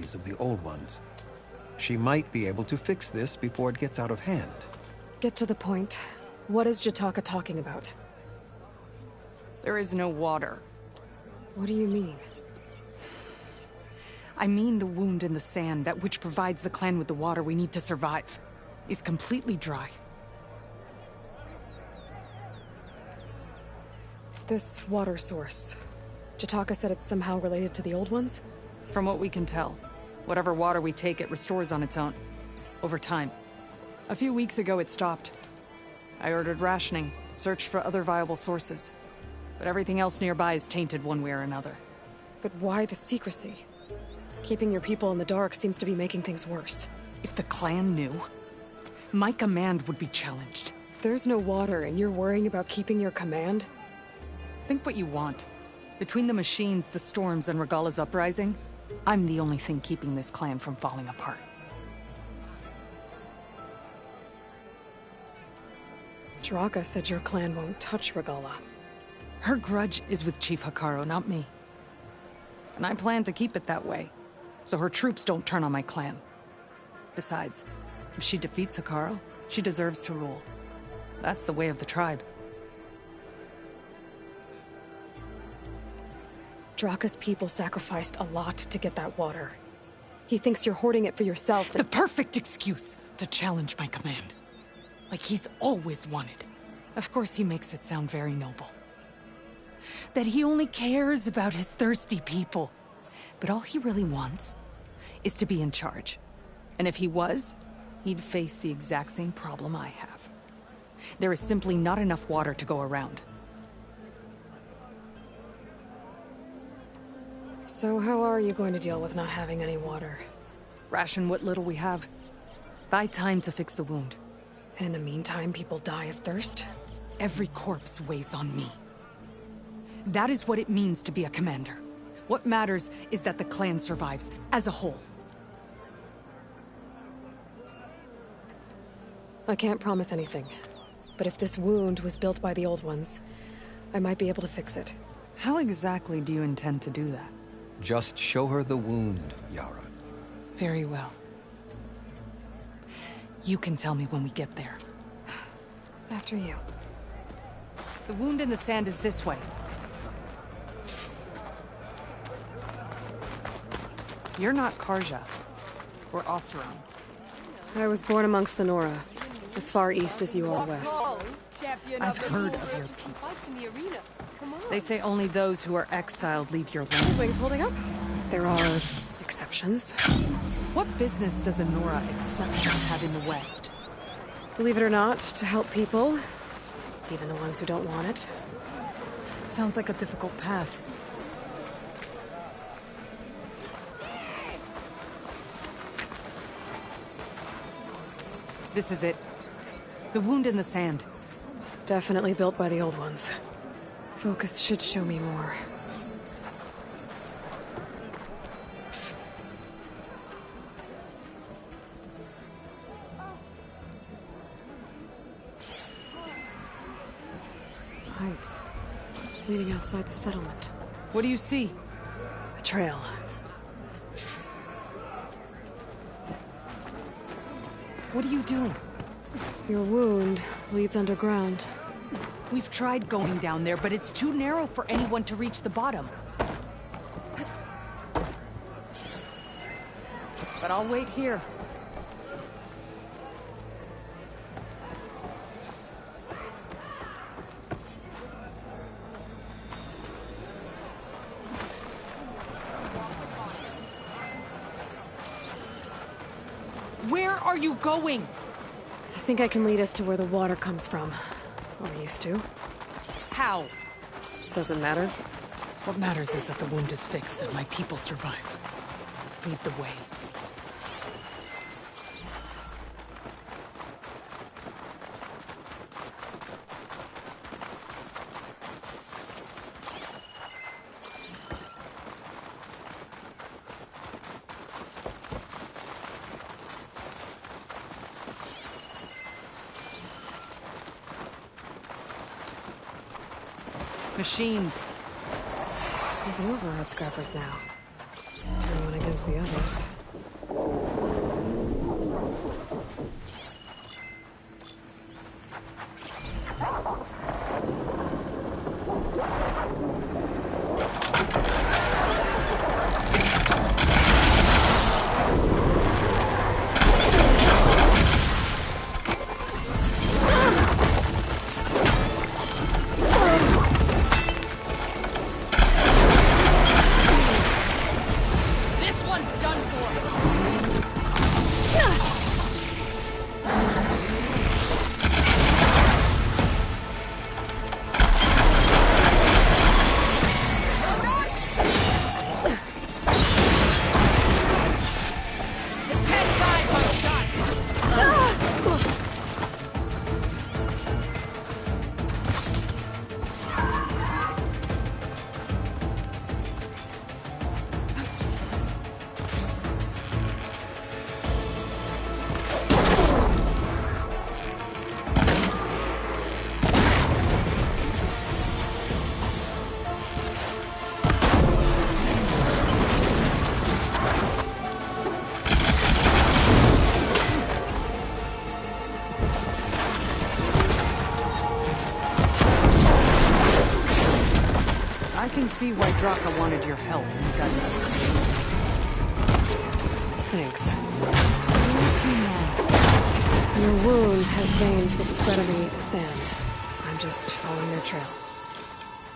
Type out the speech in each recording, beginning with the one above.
of the old ones. She might be able to fix this before it gets out of hand. Get to the point. What is Jataka talking about? There is no water. What do you mean? I mean the wound in the sand, that which provides the clan with the water we need to survive, is completely dry. This water source. Jataka said it's somehow related to the old ones? From what we can tell, whatever water we take, it restores on its own. Over time. A few weeks ago, it stopped. I ordered rationing, searched for other viable sources. But everything else nearby is tainted one way or another. But why the secrecy? Keeping your people in the dark seems to be making things worse. If the clan knew, my command would be challenged. There's no water and you're worrying about keeping your command? Think what you want. Between the machines, the storms, and Regalla's uprising, I'm the only thing keeping this clan from falling apart. Draka said your clan won't touch Regalla. Her grudge is with Chief Hekarro, not me. And I plan to keep it that way, so her troops don't turn on my clan. Besides, if she defeats Hekarro, she deserves to rule. That's the way of the tribe. Draka's people sacrificed a lot to get that water. He thinks you're hoarding it for yourself. The perfect excuse to challenge my command. Like he's always wanted. Of course he makes it sound very noble. That he only cares about his thirsty people. But all he really wants is to be in charge. And if he was, he'd face the exact same problem I have. There is simply not enough water to go around. So how are you going to deal with not having any water? Ration what little we have. Buy time to fix the wound. And in the meantime, people die of thirst? Every corpse weighs on me. That is what it means to be a commander. What matters is that the clan survives, as a whole. I can't promise anything. But if this wound was built by the old ones, I might be able to fix it. How exactly do you intend to do that? Just show her the wound, Yara. Very well. You can tell me when we get there. After you. The wound in the sand is this way. You're not Karja, or Oseram. I was born amongst the Nora, as far east as you are west. I've heard of your people. They say only those who are exiled leave your land. Wings holding up? There are exceptions. What business does a Nora exception have in the West? Believe it or not, to help people, even the ones who don't want it. Sounds like a difficult path. This is it. The wound in the sand. Definitely built by the old ones. Focus should show me more. Pipes. Leading outside the settlement. What do you see? A trail. What are you doing? Your wound leads underground. We've tried going down there, but it's too narrow for anyone to reach the bottom. But I'll wait here. Where are you going? I think I can lead us to where the water comes from. Or used to. How? Doesn't matter. What matters is that the wound is fixed and my people survive. Lead the way. Machines. Even override scrappers now. Turn one against as the others. I can see why Draka wanted your help in gutting us. Thanks. Your wound has veins that spread underneath the sand. I'm just following their trail.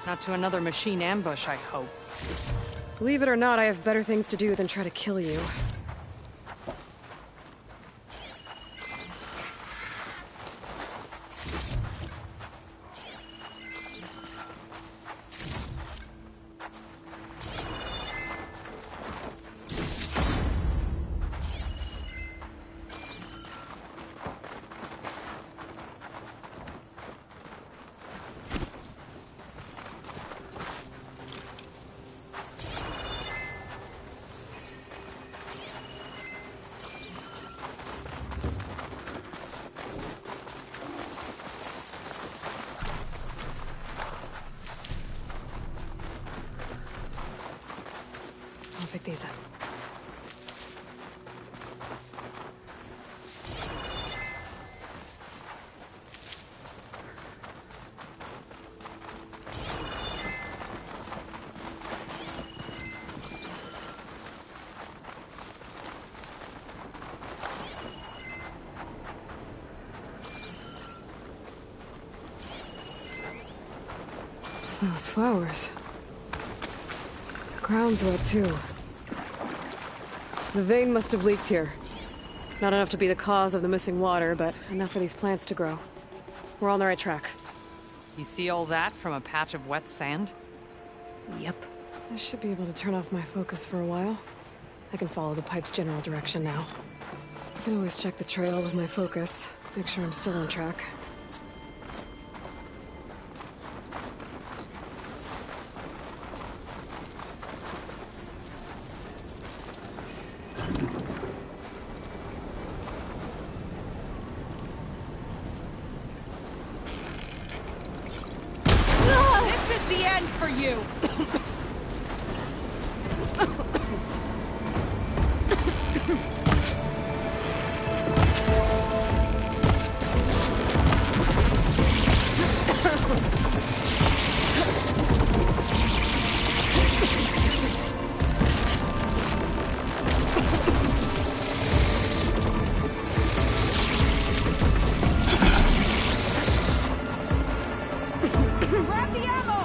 Not to another machine ambush, I hope. Believe it or not, I have better things to do than try to kill you. I'll pick these up. Those flowers. The ground's wet too. The vein must have leaked here. Not enough to be the cause of the missing water, but enough for these plants to grow. We're on the right track. You see all that from a patch of wet sand? Yep. I should be able to turn off my focus for a while. I can follow the pipe's general direction now. I can always check the trail with my focus, make sure I'm still on track. This is the end for you! Grab the ammo!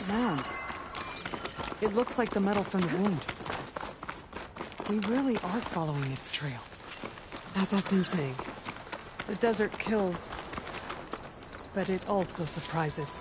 Man, it looks like the metal from the wound. We really are following its trail. As I've been saying. The desert kills, but it also surprises.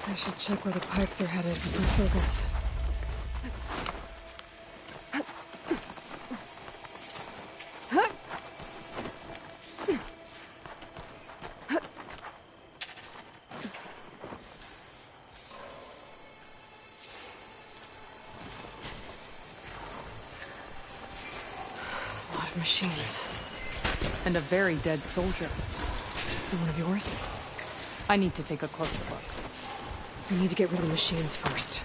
I should check where the pipes are headed with my focus. There's a lot of machines. And a very dead soldier. Is it one of yours? I need to take a closer look. We need to get rid of the machines first.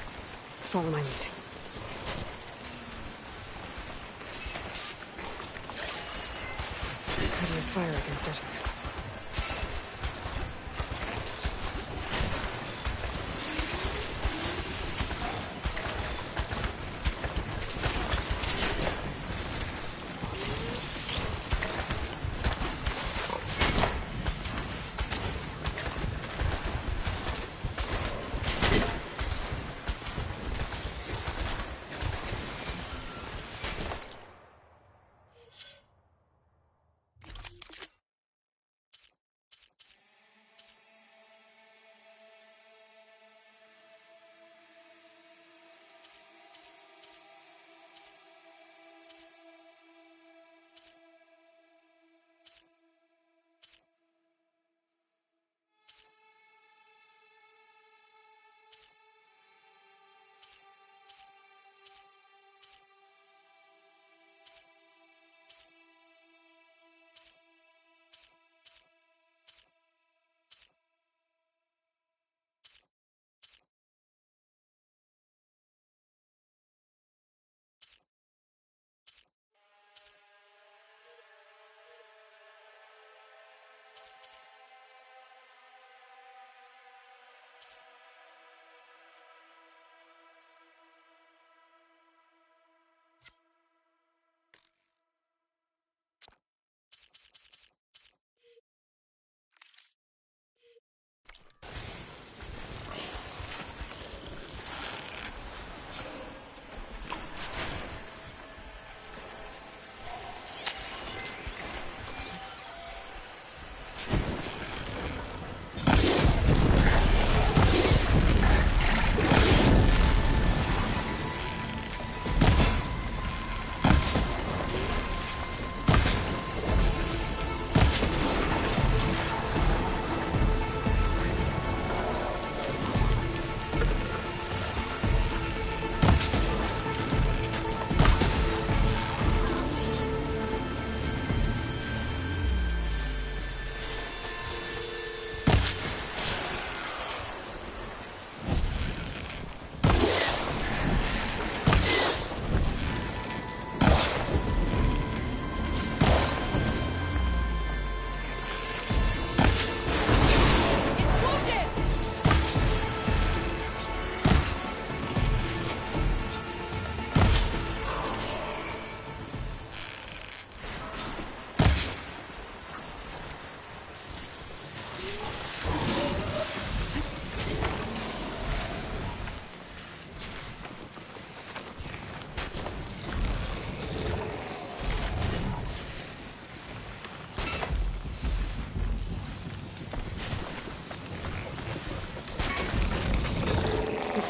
Follow my lead. How do you use fire against it?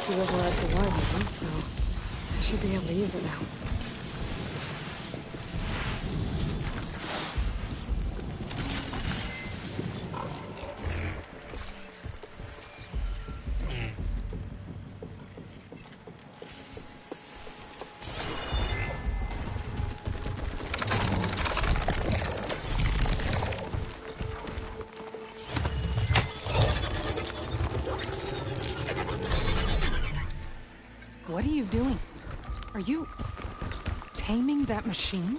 The override for wireless, so I should be able to use it now. What are you doing? Are you taming that machine?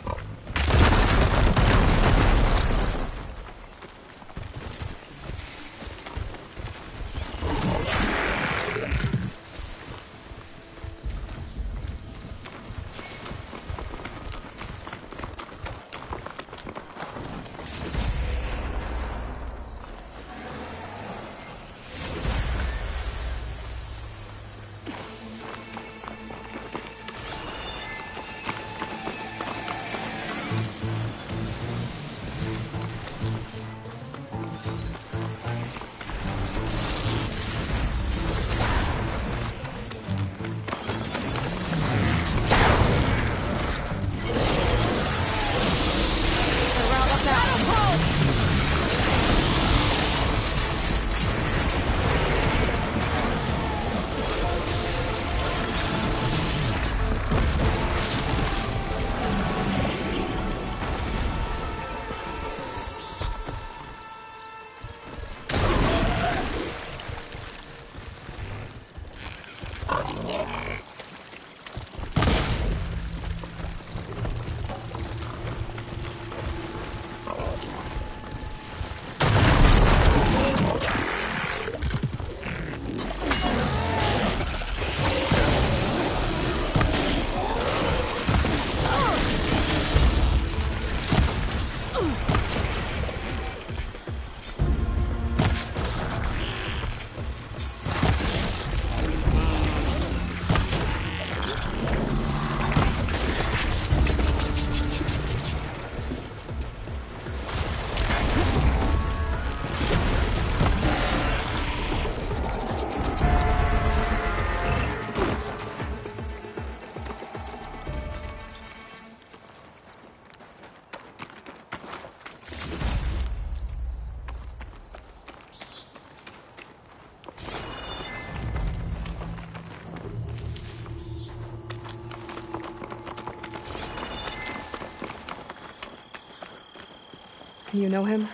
You know him?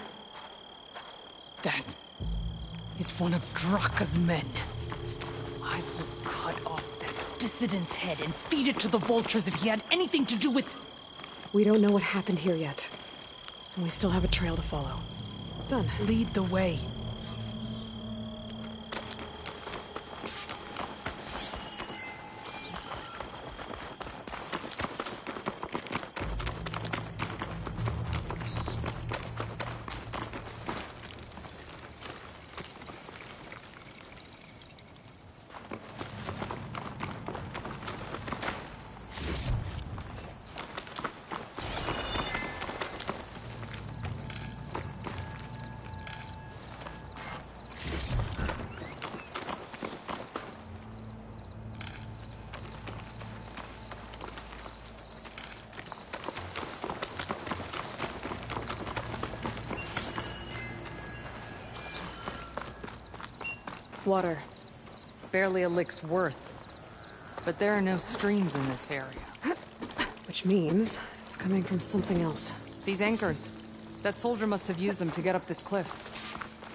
That is one of Draka's men. I will cut off that dissident's head and feed it to the vultures if he had anything to do with... We don't know what happened here yet. And we still have a trail to follow. Done. Lead the way. Water. Barely a lick's worth. But there are no streams in this area. Which means it's coming from something else. These anchors. That soldier must have used them to get up this cliff.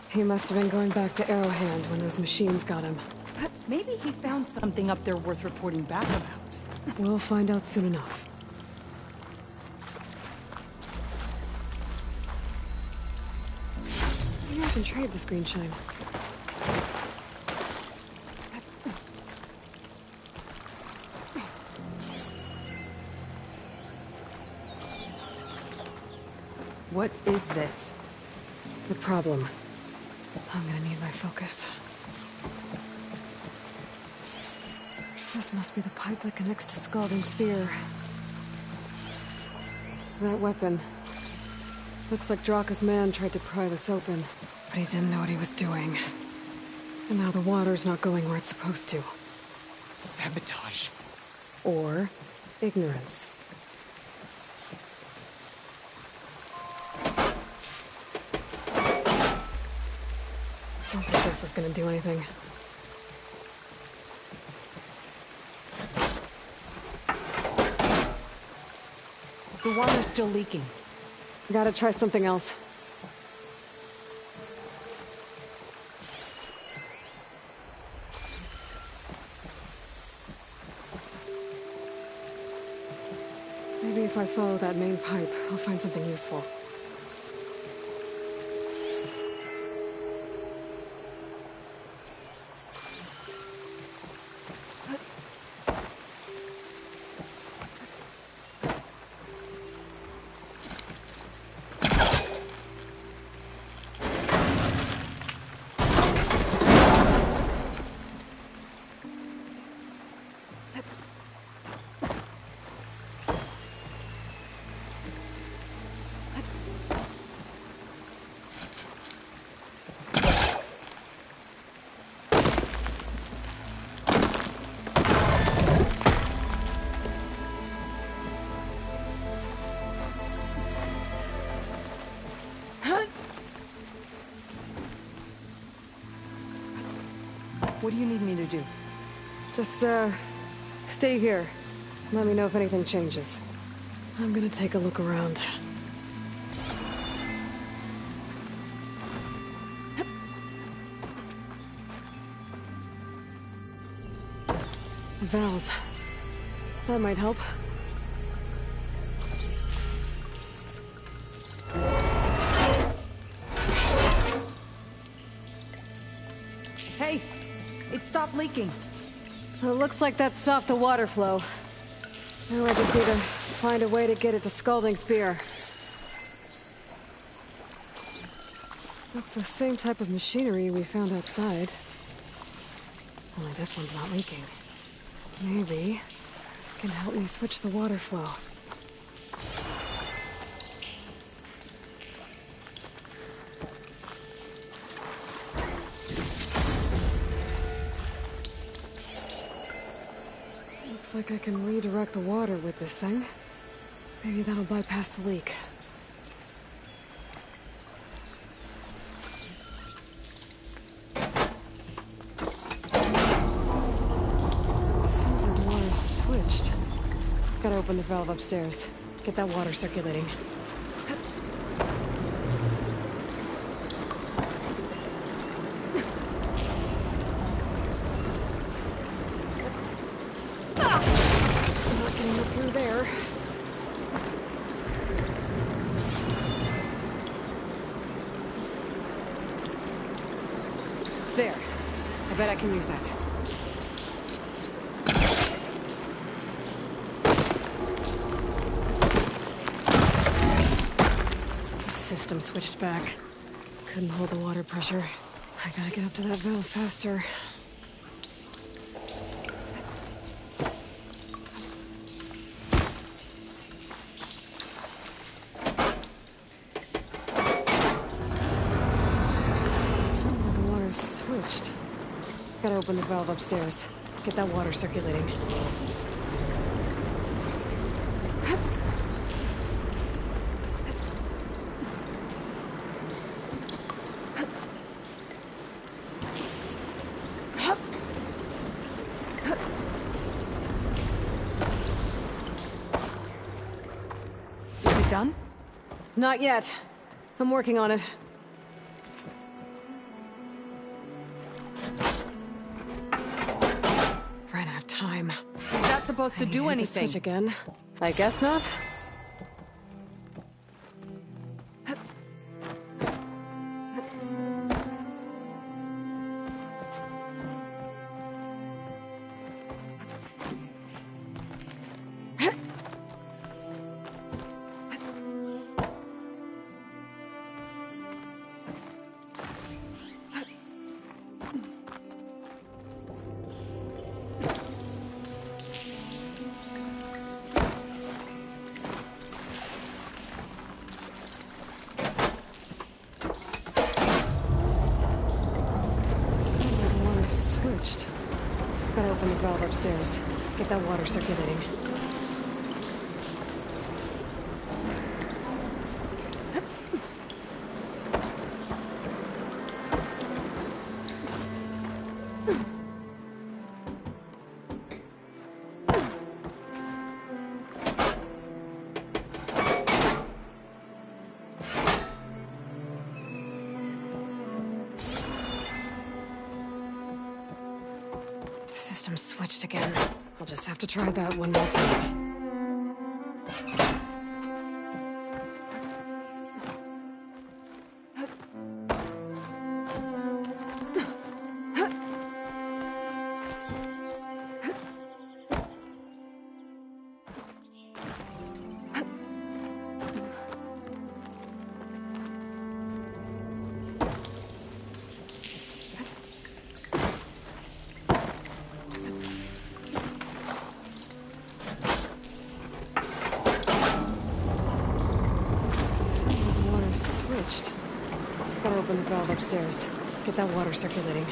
He must have been going back to Arrowhand when those machines got him. Maybe he found something up there worth reporting back about. We'll find out soon enough. Maybe I can trade this green shine. What is this? The problem. I'm gonna need my focus. This must be the pipe that connects to Scalding Spear. That weapon. Looks like Draka's man tried to pry this open, but he didn't know what he was doing. And now the water's not going where it's supposed to. Sabotage. Or ignorance. Don't think this is gonna do anything. The water's still leaking. Gotta try something else. Maybe if I follow that main pipe, I'll find something useful. What do you need me to do? Just, stay here. Let me know if anything changes. I'm gonna take a look around. A valve. That might help. Hey! It stopped leaking. It looks like that stopped the water flow. Now I just need to find a way to get it to Scalding Spear. That's the same type of machinery we found outside. Only this one's not leaking. Maybe it can help me switch the water flow. Looks like I can redirect the water with this thing. Maybe that'll bypass the leak. Sounds like the water's switched. Gotta open the valve upstairs. Get that water circulating. There. I bet I can use that. The system switched back. Couldn't hold the water pressure. I gotta get up to that valve faster. Sounds like the water's switched. Gotta open the valve upstairs. Get that water circulating. Is it done? Not yet. I'm working on it. Ran out of time. Is that supposed to I need do hit the anything? switch again? I guess not. Sounds like the water's switched. Gotta open the valve upstairs. Get that water circulating. The system's switched again. I'll just have to try that one more time. Sounds like the water's switched. Gotta open the valve upstairs. Get that water circulating.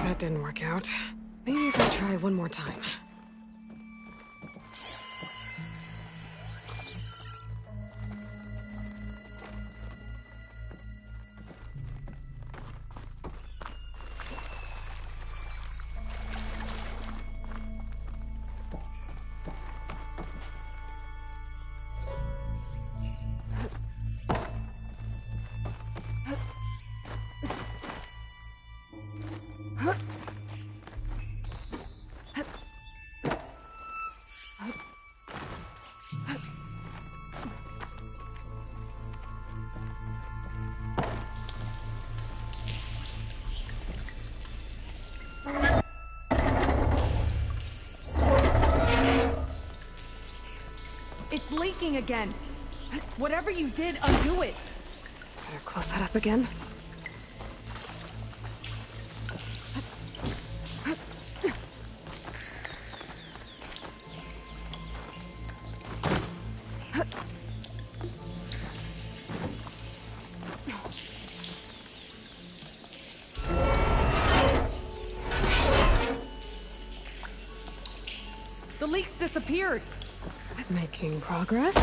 That didn't work out. Maybe if I try one more time. leaking again. Whatever you did, undo it. Better close that up again. The leaks disappeared. Making progress.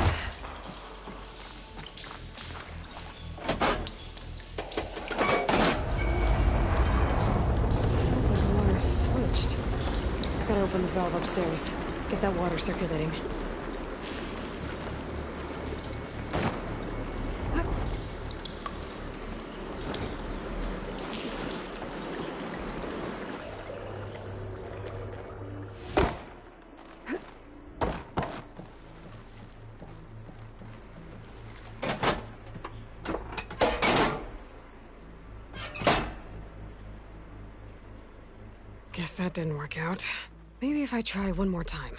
Sounds like the water's switched. Gotta open the valve upstairs. Get that water circulating. Guess that didn't work out. Maybe if I try one more time.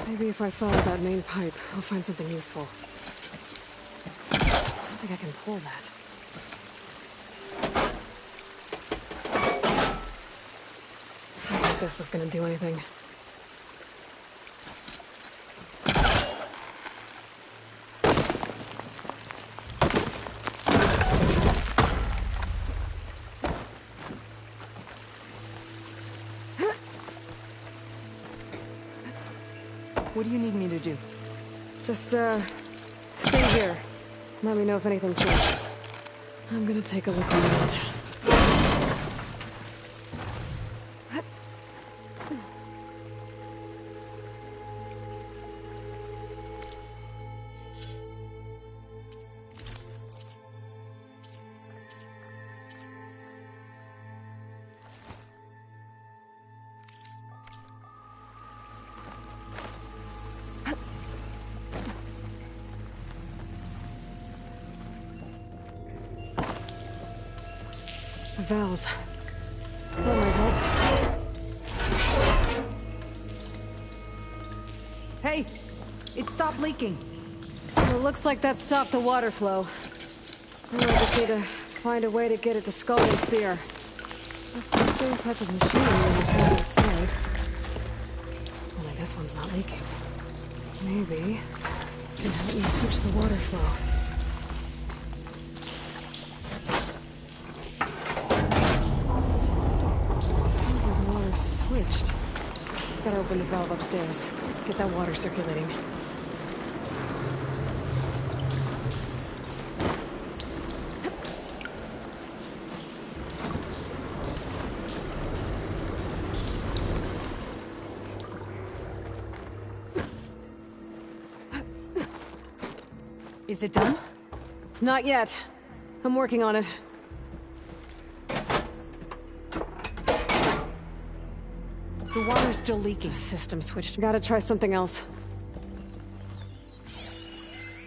Maybe if I follow that main pipe, I'll find something useful. I don't think I can pull that. I don't think this is gonna do anything. What do you need me to do? Just, stay here. Let me know if anything changes. I'm gonna take a look around. valve. That might help. Hey! It stopped leaking. Well, it looks like that stopped the water flow. Now I just need to find a way to get it to Scalding Spear. That's the same type of machinery we found outside. Only this one's not leaking. Maybe it can help me switch the water flow. Sounds like the water's switched. Gotta open the valve upstairs. Get that water circulating. Is it done? Not yet. I'm working on it. The water's still leaking. System switched. Gotta try something else.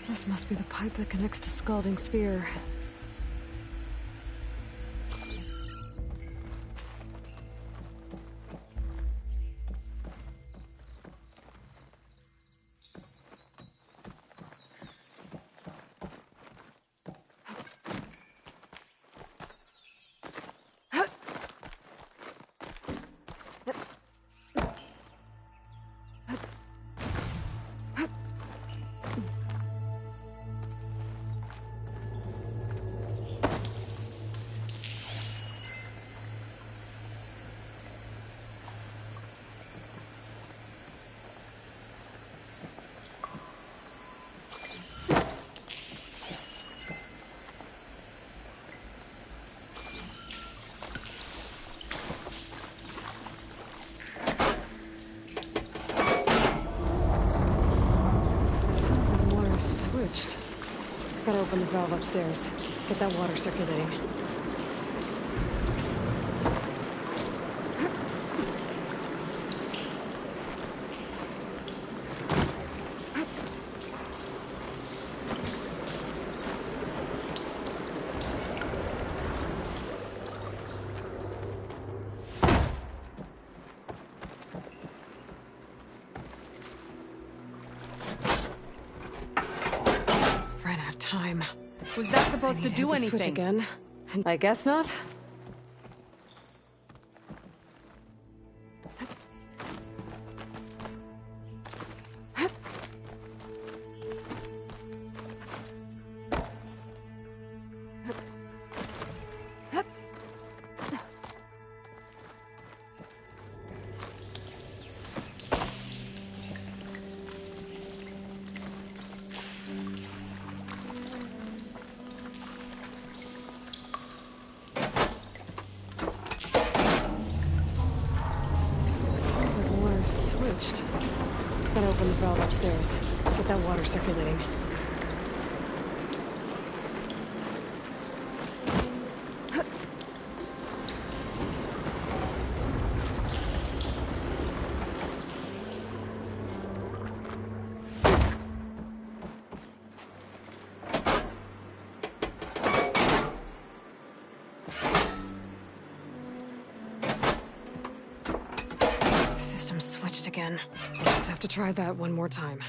This must be the pipe that connects to Scalding Spear. Switched. Gotta open the valve upstairs. Get that water circulating. Time. Was that supposed to do Switch anything? again? And I guess not. Switched. Gotta open the valve upstairs. Get that water circulating. Switched again. Just have to try that one more time.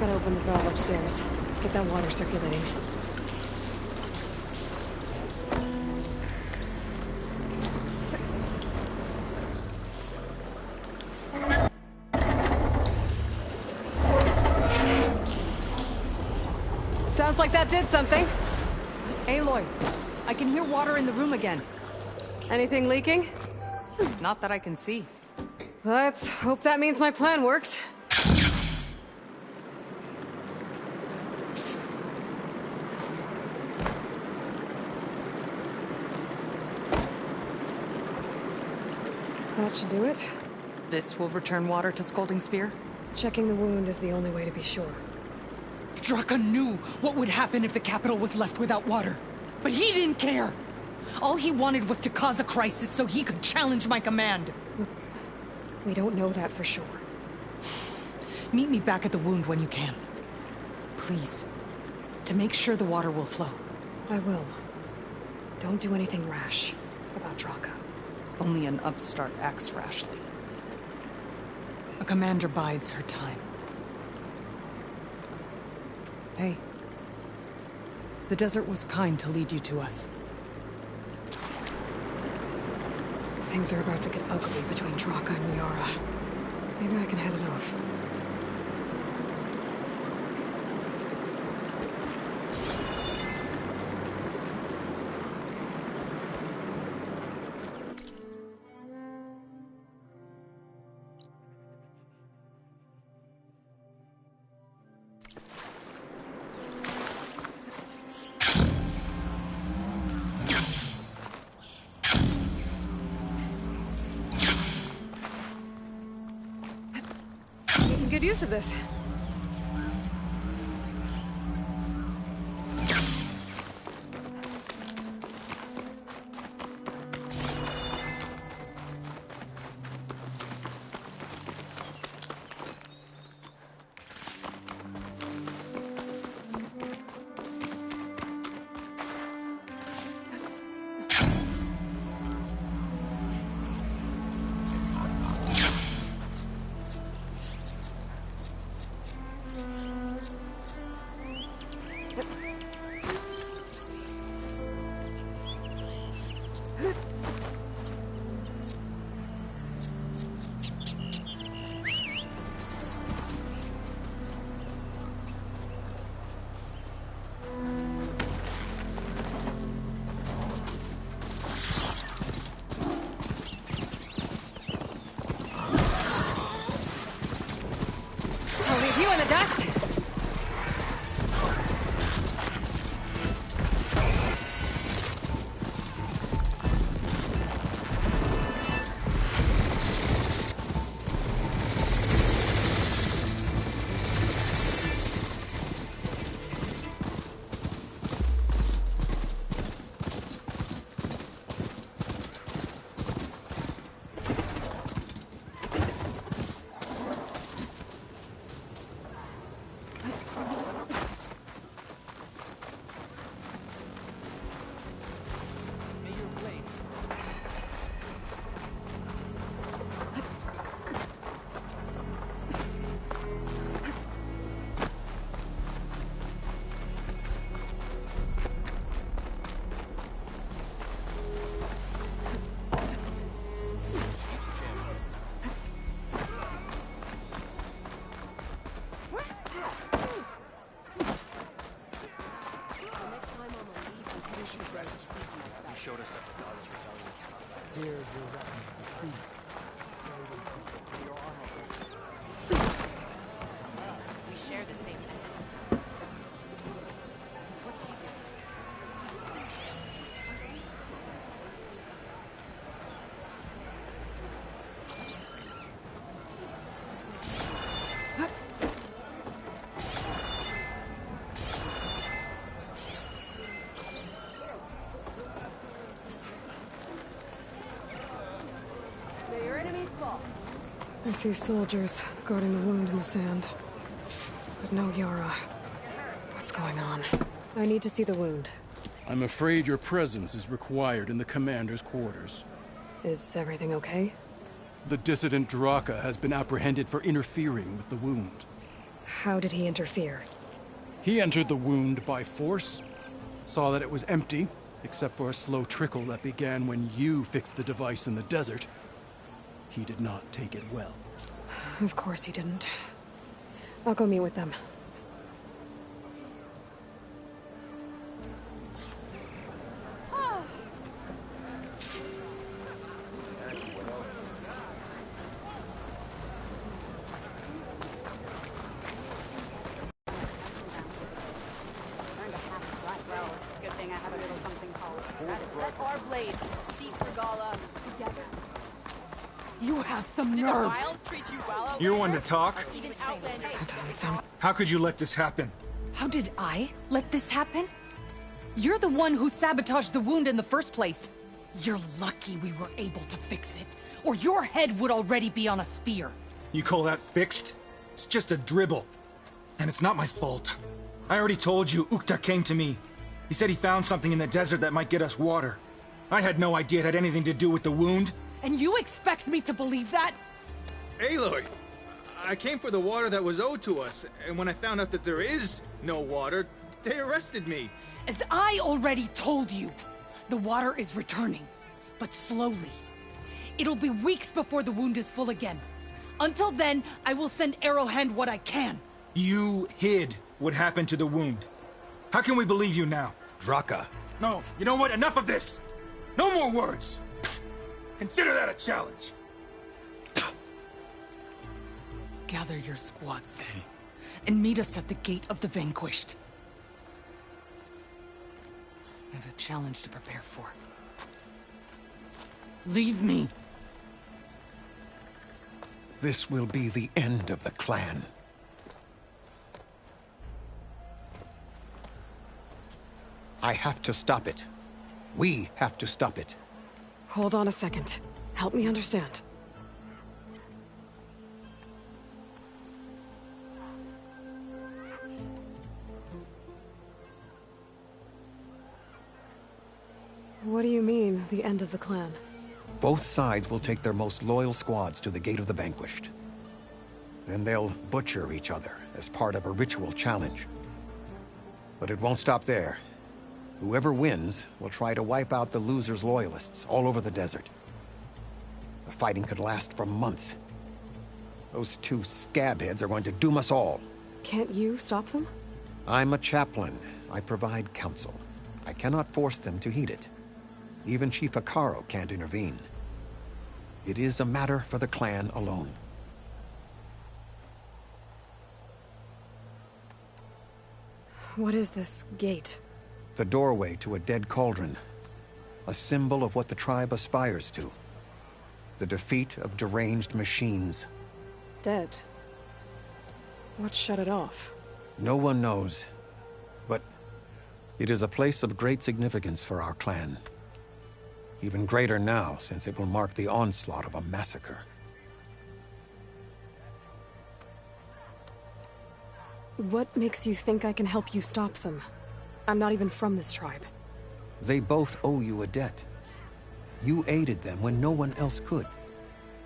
Gotta open the valve upstairs. Get that water circulating. Sounds like that did something. Aloy, I can hear water in the room again. Anything leaking? Not that I can see. Let's hope that means my plan worked. That should do it. This will return water to Scalding Spear? Checking the wound is the only way to be sure. Draka knew what would happen if the capital was left without water. But he didn't care! All he wanted was to cause a crisis so he could challenge my command. We don't know that for sure. Meet me back at the wound when you can. Please. To make sure the water will flow. I will. Don't do anything rash about Draka. Only an upstart acts rashly. A commander bides her time. Hey. The desert was kind to lead you to us. Things are about to get ugly between Draka and Yara. Maybe I can head it off. Good use of this. You in the dust? We share the same name. I see soldiers guarding the wound in the sand. But no Yara. What's going on? I need to see the wound. I'm afraid your presence is required in the commander's quarters. Is everything okay? The dissident Draka has been apprehended for interfering with the wound. How did he interfere? He entered the wound by force, saw that it was empty, except for a slow trickle that began when you fixed the device in the desert. He did not take it well. Of course he didn't. I'll go meet with them. Good thing I have a little something called Let our blades seek Regala together. You have some Did the nerve. Wiles treat you well out You're there? one to talk? Even Outlander. That doesn't sound... How could you let this happen? How did I let this happen? You're the one who sabotaged the wound in the first place. You're lucky we were able to fix it, or your head would already be on a spear. You call that fixed? It's just a dribble. And it's not my fault. I already told you, Ukta came to me. He said he found something in the desert that might get us water. I had no idea it had anything to do with the wound. And you expect me to believe that? Aloy, I came for the water that was owed to us, and when I found out that there is no water, they arrested me. As I already told you, the water is returning, but slowly. It'll be weeks before the wound is full again. Until then, I will send Arrowhand what I can. You hid what happened to the wound. How can we believe you now? Draka. No, you know what? Enough of this! No more words! Consider that a challenge. Gather your squads then, and meet us at the Gate of the Vanquished. I have a challenge to prepare for. Leave me. This will be the end of the clan. I have to stop it. We have to stop it. Hold on a second. Help me understand. What do you mean, the end of the clan? Both sides will take their most loyal squads to the Gate of the Vanquished. Then they'll butcher each other as part of a ritual challenge. But it won't stop there. Whoever wins will try to wipe out the loser's loyalists all over the desert. The fighting could last for months. Those two scabheads are going to doom us all. Can't you stop them? I'm a chaplain. I provide counsel. I cannot force them to heed it. Even Chief Hekarro can't intervene. It is a matter for the clan alone. What is this gate? The doorway to a dead cauldron. A symbol of what the tribe aspires to. The defeat of deranged machines. Dead. What shut it off? No one knows. But it is a place of great significance for our clan. Even greater now, since it will mark the onslaught of a massacre. What makes you think I can help you stop them? I'm not even from this tribe. They both owe you a debt. You aided them when no one else could.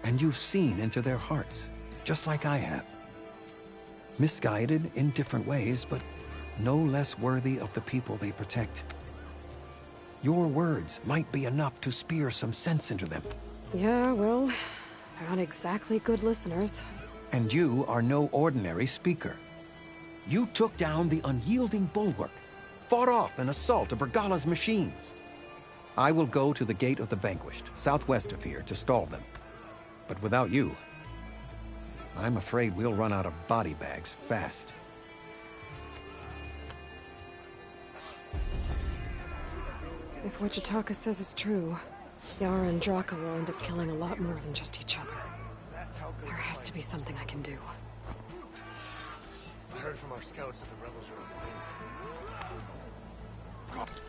And you've seen into their hearts, just like I have. Misguided in different ways, but no less worthy of the people they protect. Your words might be enough to spear some sense into them. Yeah, well, they're not exactly good listeners. And you are no ordinary speaker. You took down the unyielding bulwark, fought off an assault of Regala's machines. I will go to the Gate of the Vanquished, southwest of here, to stall them. But without you, I'm afraid we'll run out of body bags fast. If what Jataka says is true, Yara and Draka will end up killing a lot more than just each other. There has to be something I can do. I heard from our scouts that the rebels are on the move.